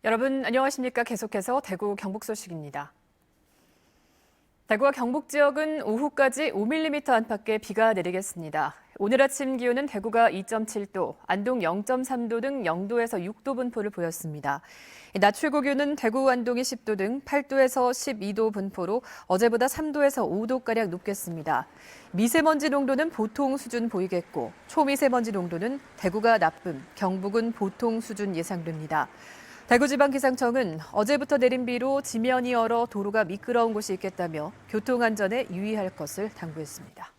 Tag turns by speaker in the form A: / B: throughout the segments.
A: 여러분 안녕하십니까? 계속해서 대구 경북 소식입니다. 대구와 경북 지역은 오후까지 5mm 안팎의 비가 내리겠습니다. 오늘 아침 기온은 대구가 2.7도, 안동 0.3도 등 0도에서 6도 분포를 보였습니다. 낮 최고 기온은 대구, 안동이 10도 등 8도에서 12도 분포로 어제보다 3도에서 5도가량 높겠습니다. 미세먼지 농도는 보통 수준 보이겠고 초미세먼지 농도는 대구가 나쁨, 경북은 보통 수준 예상됩니다. 대구지방기상청은 어제부터 내린 비로 지면이 얼어 도로가 미끄러운 곳이 있겠다며 교통안전에 유의할 것을 당부했습니다.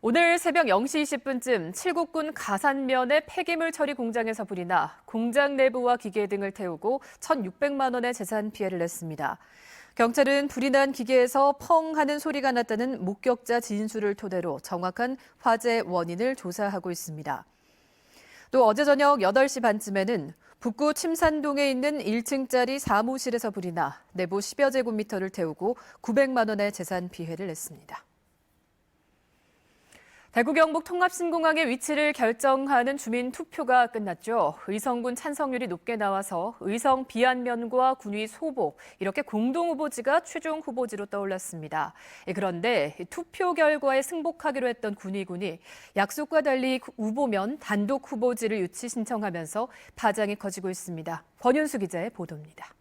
A: 오늘 새벽 0시 20분쯤 칠곡군 가산면의 폐기물 처리 공장에서 불이 나 공장 내부와 기계 등을 태우고 1,600만 원의 재산 피해를 냈습니다. 경찰은 불이 난 기계에서 펑 하는 소리가 났다는 목격자 진술을 토대로 정확한 화재 원인을 조사하고 있습니다. 또 어제 저녁 8시 반쯤에는 북구 침산동에 있는 1층짜리 사무실에서 불이 나 내부 10여 제곱미터를 태우고 900만 원의 재산 피해를 냈습니다. 대구 경북 통합신공항의 위치를 결정하는 주민 투표가 끝났죠. 의성군 찬성률이 높게 나와서 의성 비안면과 군위 소보 이렇게 공동 후보지가 최종 후보지로 떠올랐습니다. 그런데 투표 결과에 승복하기로 했던 군위군이 약속과 달리 우보면 단독 후보지를 유치 신청하면서 파장이 커지고 있습니다. 권윤수 기자의 보도입니다.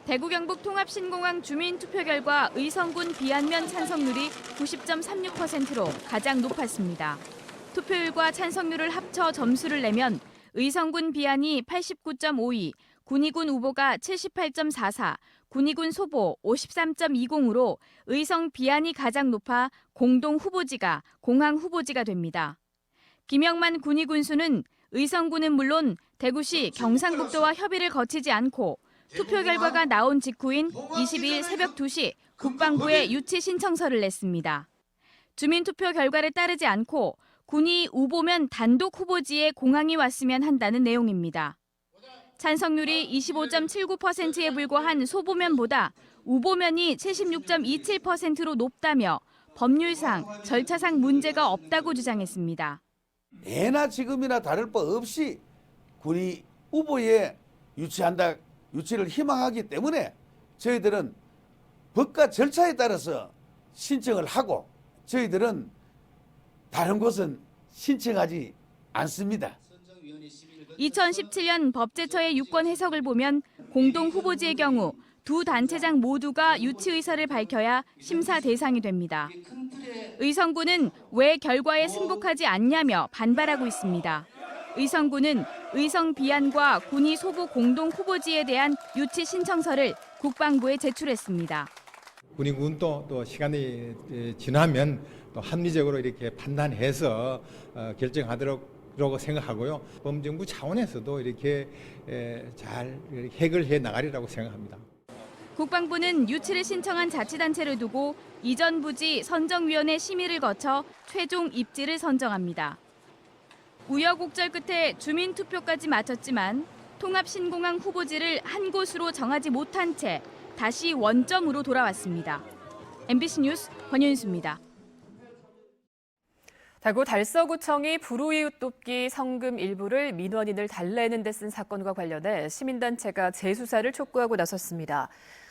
B: 대구 경북 통합신공항 주민 투표 결과 의성군 비안면 찬성률이 90.36%로 가장 높았습니다. 투표율과 찬성률을 합쳐 점수를 내면 의성군 비안이 89.52, 군위군 우보가 78.44, 군위군 소보 53.20으로 의성 비안이 가장 높아 공동 후보지가 공항 후보지가 됩니다. 김영만 군위 군수는 의성군은 물론 대구시 경상북도와 협의를 거치지 않고 투표 결과가 나온 직후인 22일 새벽 2시 국방부에 유치 신청서를 냈습니다. 주민투표 결과를 따르지 않고 군이 우보면 단독 후보지에 공항이 왔으면 한다는 내용입니다. 찬성률이 25.79%에 불과한 소보면보다 우보면이 76.27%로 높다며 법률상, 절차상 문제가 없다고 주장했습니다.
C: 예나 지금이나 다를 바 없이 군이 후보에 유치를 희망하기 때문에 저희들은 법과 절차에 따라서 신청을 하고 저희들은 다른 곳은 신청하지 않습니다.
B: 2017년 법제처의 유권 해석을 보면 공동 후보지의 경우 두 단체장 모두가 유치 의사를 밝혀야 심사 대상이 됩니다. 의성군은 왜 결과에 승복하지 않냐며 반발하고 있습니다. 의성군은 의성 비안과 군위 소보 공동 후보지에 대한 유치 신청서를 국방부에 제출했습니다.
D: 군위군도 또 시간이 지나면 또 합리적으로 이렇게 판단해서 결정하도록 생각하고요. 범정부 차원에서도 이렇게 잘 해결해 나가리라고 생각합니다.
B: 국방부는 유치를 신청한 자치단체를 두고 이전 부지 선정위원회 심의를 거쳐 최종 입지를 선정합니다. 우여곡절 끝에 주민투표까지 마쳤지만 통합신공항 후보지를 한 곳으로 정하지 못한 채 다시 원점으로 돌아왔습니다. MBC 뉴스 권윤수입니다.
A: 대구 달서구청이 불우이웃 돕기 성금 일부를 민원인을 달래는 데 쓴 사건과 관련해 시민단체가 재수사를 촉구하고 나섰습니다.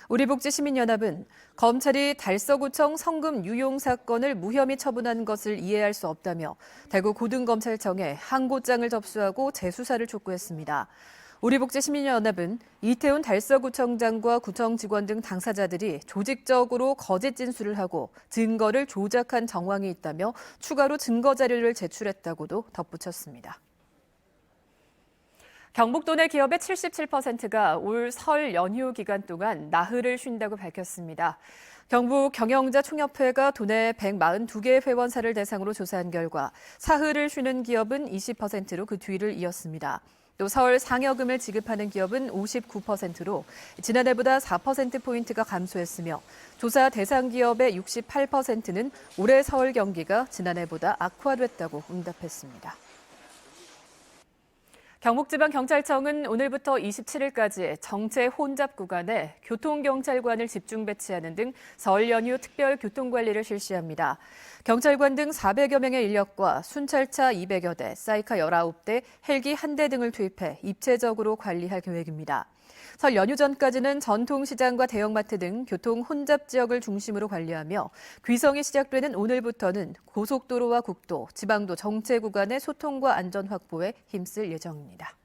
A: 우리복지시민연합은 검찰이 달서구청 성금 유용 사건을 무혐의 처분한 것을 이해할 수 없다며 대구 고등검찰청에 항고장을 접수하고 재수사를 촉구했습니다. 우리복지시민연합은 이태훈 달서구청장과 구청 직원 등 당사자들이 조직적으로 거짓 진술을 하고 증거를 조작한 정황이 있다며 추가로 증거 자료를 제출했다고도 덧붙였습니다. 경북도 내 기업의 77%가 올 설 연휴 기간 동안 나흘을 쉰다고 밝혔습니다. 경북 경영자 총협회가 도내 142개 회원사를 대상으로 조사한 결과 사흘을 쉬는 기업은 20%로 그 뒤를 이었습니다. 또 설 상여금을 지급하는 기업은 59%로 지난해보다 4%포인트가 감소했으며 조사 대상 기업의 68%는 올해 설 경기가 지난해보다 악화됐다고 응답했습니다. 경북지방경찰청은 오늘부터 27일까지 정체 혼잡 구간에 교통경찰관을 집중 배치하는 등 설 연휴 특별 교통관리를 실시합니다. 경찰관 등 400여 명의 인력과 순찰차 200여 대, 사이카 19대, 헬기 1대 등을 투입해 입체적으로 관리할 계획입니다. 설 연휴 전까지는 전통시장과 대형마트 등 교통 혼잡 지역을 중심으로 관리하며 귀성이 시작되는 오늘부터는 고속도로와 국도, 지방도 정체 구간의 소통과 안전 확보에 힘쓸 예정입니다.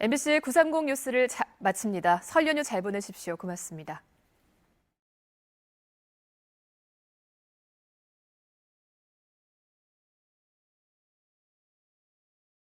A: MBC 930 뉴스를 마칩니다. 설 연휴 잘 보내십시오. 고맙습니다.